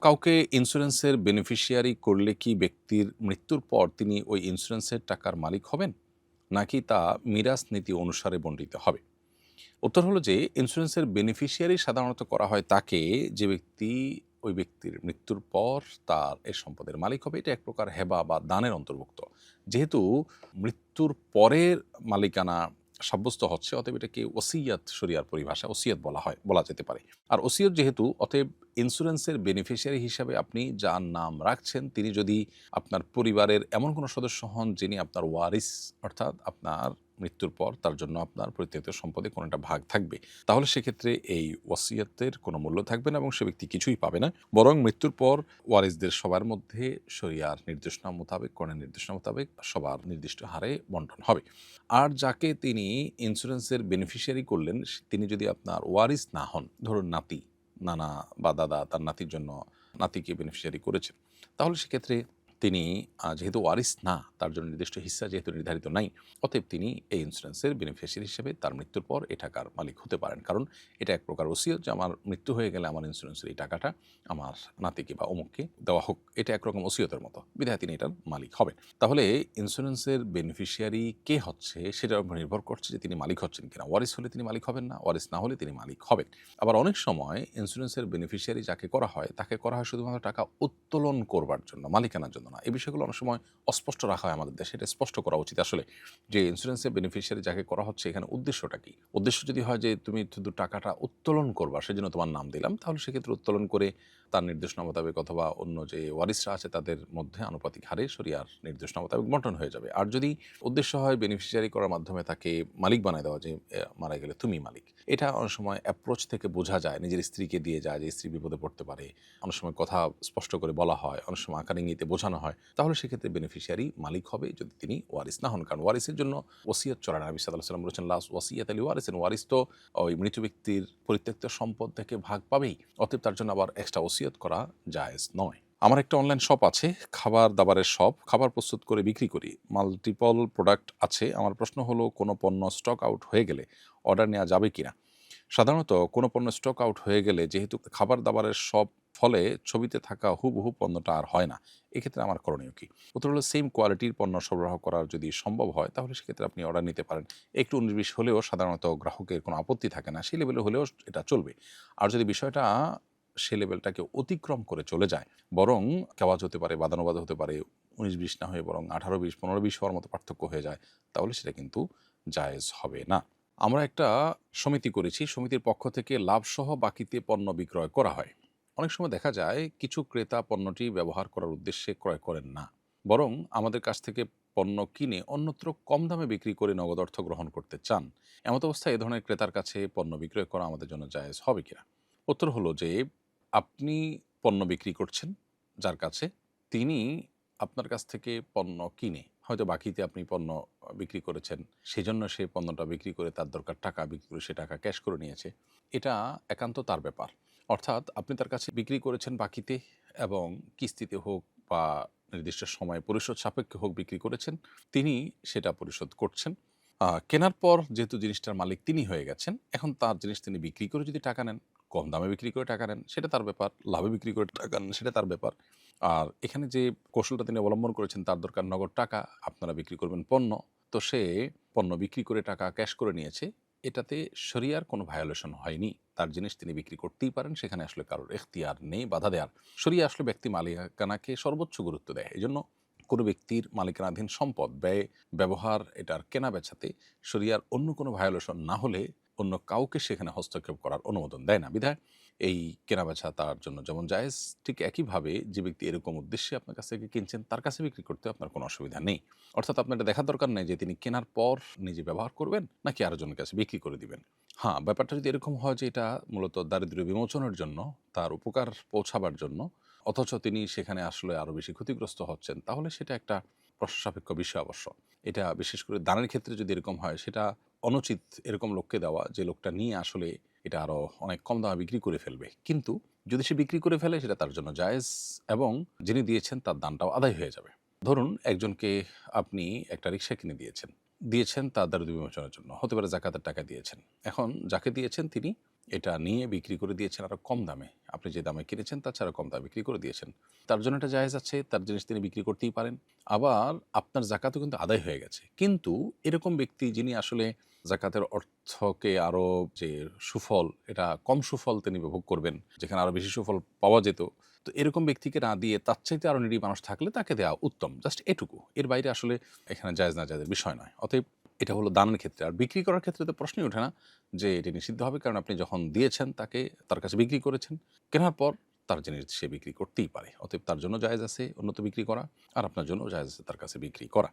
কাউকে ইন্স্যুরেন্সের বেনিফিশিয়ারি করলে কি ব্যক্তির মৃত্যুর পর তিনি ওই ইন্স্যুরেন্সের টাকার মালিক হবেন? নাকি তা মিরাস নীতি অনুসারে বণ্টিত হবে? উত্তর হলো যে ইন্স্যুরেন্সের বেনিফিশিয়ারি সাধারণত করা হয় তাকে, যে ব্যক্তি ওই ব্যক্তির মৃত্যুর পর তার এ সম্পদের মালিক হবে। এটা এক প্রকার হেবা বা দানের অন্তর্ভুক্ত। যেহেতু মৃত্যুর পরের মালিকানা সাব্যস্ত হচ্ছে, অতএব এটাকে ওসিয়ত শরিয়ার পরিভাষা ওসিয়ত বলা যেতে পারে। আর ওসিয়ত যেহেতু, অতএব ইন্স্যুরেন্সের বেনিফিশিয়ারি হিসাবে আপনি যার নাম রাখছেন তিনি যদি আপনার পরিবারের এমন কোনো সদস্য হন যিনি আপনার ওয়ারিস, অর্থাৎ আপনার মৃত্যুর পর তার জন্য আপনার পরিত্যক্ত সম্পদে কোনো একটা ভাগ থাকবে, তাহলে সেক্ষেত্রে এই ওয়াসিয়তের কোনো মূল্য থাকবে না এবং সে ব্যক্তি কিছুই পাবে না। বরং মৃত্যুর পর ওয়ারিসদের সবার মধ্যে শরিয়ার নির্দেশনা মোতাবেক, কোরআনের নির্দেশনা মোতাবেক সবার নির্দিষ্ট হারে বন্টন হবে। আর যাকে তিনি ইন্স্যুরেন্সের বেনিফিশিয়ারি করলেন তিনি যদি আপনার ওয়ারিস না হন, ধরুন নাতি, নানা বা দাদা তার নাতির জন্য নাতিকে বেনিফিশিয়ারি করেছেন, তাহলে সেক্ষেত্রে তিনি যেহেতু ওয়ারিস না, তার জন্য নির্দিষ্ট হিস্সা যেহেতু নির্ধারিত নাই, অতএব তিনি এই ইন্স্যুরেন্সের বেনিফিশিয়ারি হিসেবে তার মৃত্যুর পর এই টাকার মালিক হতে পারেন। কারণ এটা এক প্রকার ওসিয়ত যে আমার মৃত্যু হয়ে গেলে আমার ইন্স্যুরেন্সের এই টাকাটা আমার নাতিকে বা অমুককে দেওয়া হোক। এটা একরকম ওসিয়তের মতো, বিধায় তিনি এটার মালিক হবেন। তাহলে ইন্স্যুরেন্সের বেনিফিশিয়ারি কে হচ্ছে সেটার উপর নির্ভর করছে যে তিনি মালিক হচ্ছেন কিনা। ওয়ারিস হলে তিনি মালিক হবেন না, ওয়ারিস না হলে তিনি মালিক হবেন। আবার অনেক সময় ইন্স্যুরেন্সের বেনিফিশিয়ারি যাকে করা হয় তাকে করা হয় শুধুমাত্র টাকা উত্তোলন করবার জন্য, মালিকানার জন্য না। এই বিষয়গুলো অনেক সময় অস্পষ্ট রাখা হয় আমাদের দেশে। এটা স্পষ্ট করা উচিত আসলে যে ইন্স্যুরেন্সের বেনিফিশিয়ারি যাকে করা হচ্ছে এখানে উদ্দেশ্যটা কি। উদ্দেশ্য যদি হয় যে তুমি শুধু টাকাটা উত্তোলন করবা, সেজন্য তোমার নাম দিলাম, তাহলে সেক্ষেত্রে উত্তোলন করে তার নির্দেশনা মোতাবেক অথবা অন্য যে ওয়ারিসরা আছে তাদের মধ্যে আনুপাতিক হারে শরিয়ার নির্দেশনা মোতাবেক বন্টন হয়ে যাবে। আর যদি উদ্দেশ্য হয় বেনিফিশিয়ারি করার মাধ্যমে তাকে মালিক বানায় দেওয়া, যে মারা গেলে তুমি মালিক, এটা অনেক সময় অ্যাপ্রোচ থেকে বোঝা যায়, নিজের স্ত্রীকে দিয়ে যায় যে স্ত্রী বিপদে পড়তে পারে, অনেক সময় কথা স্পষ্ট করে বলা হয়, অনেক সময় আকার ইঙ্গিতে বোঝানো হয়, তাহলে সেক্ষেত্রে বেনিফিশিয়ারি মালিক হবে যদি তিনি ওয়ারিস না হন। কারণ ওয়ারিসের জন্য ওসিয়ত চলে না। নবী সাল্লাল্লাহু আলাইহি ওয়াসাল্লাম বলেছেন লাস ওয়াসিয়াত আলি ওয়ারিসিন, ওয়ারিস তো ওই মৃত ব্যক্তির পরিত্যক্ত সম্পদ থেকে ভাগ পাবেই, অতএব তার জন্য আবার এক্সট্রা ওসিয়ত করা জায়েজ নয়। আমার একটা অনলাইন শপ আছে, খাবার দাবারের শপ, খাবার প্রস্তুত করে বিক্রি করি, মাল্টিপল প্রোডাক্ট আছে। আমার প্রশ্ন হলো কোনো পণ্য স্টক আউট হয়ে গেলে অর্ডার নেওয়া যাবে কিনা? সাধারণত কোনো পণ্য স্টক আউট হয়ে গেলে, যেহেতু খাবার দাবারের সব, ফলে ছবিতে থাকা হুবহু পণ্যটা আর হয় না। এক্ষেত্রে আমার করণীয় কি? উত্তর হলো সেম কোয়ালিটির পণ্য সরবরাহ করার যদি সম্ভব হয় তাহলে সেক্ষেত্রে আপনি অর্ডার নিতে পারেন। একটু ১৯-২০ হলেও সাধারণত গ্রাহকের কোনো আপত্তি থাকে না, সেই লেভেলে হলেও এটা চলবে। আর যদি বিষয়টা সে লেভেলটাকে অতিক্রম করে চলে যায়, বরং কেওয়াজ হতে পারে, বাদানুবাদ হতে পারে, ১৯-২০ না হয়ে বরং ১৮-২০, ১৫-২০ হওয়ার মতো পার্থক্য হয়ে যায়, তাহলে সেটা কিন্তু জায়েজ হবে না। আমরা একটা সমিতি করেছি, সমিতির পক্ষ থেকে লাভসহ বাকিতে পণ্য বিক্রয় করা হয়। অনেক সময় দেখা যায় কিছু ক্রেতা পণ্যটি ব্যবহার করার উদ্দেশ্যে ক্রয় করেন না, বরং আমাদের কাছ থেকে পণ্য কিনে অন্যত্র কম দামে বিক্রি করে নগদ অর্থ গ্রহণ করতে চান। এমত অবস্থায় এ ধরনের ক্রেতার কাছে পণ্য বিক্রয় করা আমাদের জন্য জায়েজ হবে কিনা? উত্তর হলো যে আপনি পণ্য বিক্রি করছেন যার কাছে, তিনি আপনার কাছ থেকে পণ্য কিনে, হয়তো বাকিতে আপনি পণ্য বিক্রি করেছেন, সেজন্য সে পণ্যটা বিক্রি করে তার দরকার টাকা, বিক্রি করে সে টাকা ক্যাশ করে নিয়েছে। এটা একান্ত তার ব্যাপার। অর্থাৎ আপনি তার কাছে বিক্রি করেছেন বাকিতে এবং কিস্তিতে হোক বা নির্দিষ্ট সময়ে পরিশোধ সাপেক্ষে হোক বিক্রি করেছেন, তিনি সেটা পরিশোধ করছেন। কেনার পর যেহেতু জিনিসটার মালিক তিনি হয়ে গেছেন, এখন তার জিনিস তিনি বিক্রি করে যদি টাকা নেন, কম দামে বিক্রি করে টাকা নেন, সেটা তার ব্যাপার। লাভে বিক্রি করে টাকা নেন, সেটা তার ব্যাপার। আর এখানে যে কৌশলটা তিনি অবলম্বন করেছেন, তার দরকার নগদ টাকা, আপনারা বিক্রি করবেন পণ্য। তো সে পণ্য বিক্রি করে টাকা ক্যাশ করে নিয়েছে। এটাতে শরিয়ার কোনো ভায়োলেশন হয়নি। তার জিনিস তিনি বিক্রি করতেই পারেন, সেখানে আসলে কারোর এখতিয়ার নেই বাধা দেওয়ার। শরিয়া আসলে ব্যক্তি মালিকানাকে সর্বোচ্চ গুরুত্ব দেয়। এজন্য কোনো ব্যক্তির মালিকানাধীন সম্পদ ব্যয়, ব্যবহার, এটার কেনা-বেচাতে শরিয়ার অন্য কোনো ভায়োলেশন না হলে অন্য কাউকে সেখানে হস্তক্ষেপ করার অনুমোদন দেয় না। বিধায় এই কেনা-বেচা তার জন্য যেমন জায়েজ, ঠিক একইভাবে যে ব্যক্তি এরকম উদ্দেশ্যে আপনার কাছ থেকে কিনছেন তার কাছে বিক্রি করতে আপনার কোনো অসুবিধা নেই। অর্থাৎ আপনার এটা দেখার দরকার নেই যে তিনি কেনার পর নিজে ব্যবহার করবেন নাকি আরেকজনের কাছে বিক্রি করে দিবেন। হ্যাঁ, ব্যাপারটা যদি এরকম হয় যে এটা মূলত দারিদ্র্য বিমোচনের জন্য, তার উপকার পৌঁছাবার জন্য, অথচ তিনি সেখানে আসলে আরো বেশি ক্ষতিগ্রস্ত হচ্ছেন, তাহলে সেটা একটা প্রশ্নসাপেক্ষ বিষয় অবশ্য। এটা বিশেষ করে দানের ক্ষেত্রে যদি এরকম হয়, সেটা অনুচিত এরকম লোককে দেওয়া যে লোকটা নিয়ে আসলে এটা আরো অনেক কম দামে বিক্রি করে ফেলবে। কিন্তু যদি সে বিক্রি করে ফেলে সেটা তার জন্য জায়েজ এবং যিনি দিয়েছেন তার দানটাও আদায় হয়ে যাবে। ধরুন একজনকে আপনি একটা রিক্সা কিনে দিয়েছেন তার দারিদ্র্য বিমোচনের জন্য, হতে পারে যাকাতের টাকা দিয়েছেন। এখন যাকে দিয়েছেন তিনি এটা নিয়ে বিক্রি করে দিয়েছেন আরও কম দামে। আপনি যে দামে কিনেছেন তার চেয়ে আরও কম দামে বিক্রি করে দিয়েছেন। তার জন্য এটা জায়েজ আছে, তার জিনিস তিনি বিক্রি করতেই পারেন। আবার আপনার জাকাতও কিন্তু আদায় হয়ে গেছে। কিন্তু এরকম ব্যক্তি যিনি আসলে জাকাতের অর্থকে আরও যে সুফল, এটা কম সুফল তিনি ভোগ করবেন, যেখানে আরও বেশি সুফল পাওয়া যেত। তো এরকম ব্যক্তিকে না দিয়ে তার চাইতে আরও নিডি মানুষ থাকলে তাকে দেওয়া উত্তম। জাস্ট এটুকু। এর বাইরে আসলে এখানে জায়েজ না জায়েজের বিষয় নয়। অতএব এটা হলো দানের ক্ষেত্রে। আর বিক্রি করার ক্ষেত্রে তো প্রশ্নই ওঠে না যে এটি নিষিদ্ধ হবে, কারণ আপনি যখন দিয়েছেন তাকে, তার কাছে বিক্রি করেছেন, কেনার পর তার জিনিস সে বিক্রি করতেই পারে। অতএব তার জন্য জায়েজ আছে উন্নত বিক্রি করা, আর আপনার জন্য জায়েজ আছে তার কাছে বিক্রি করা।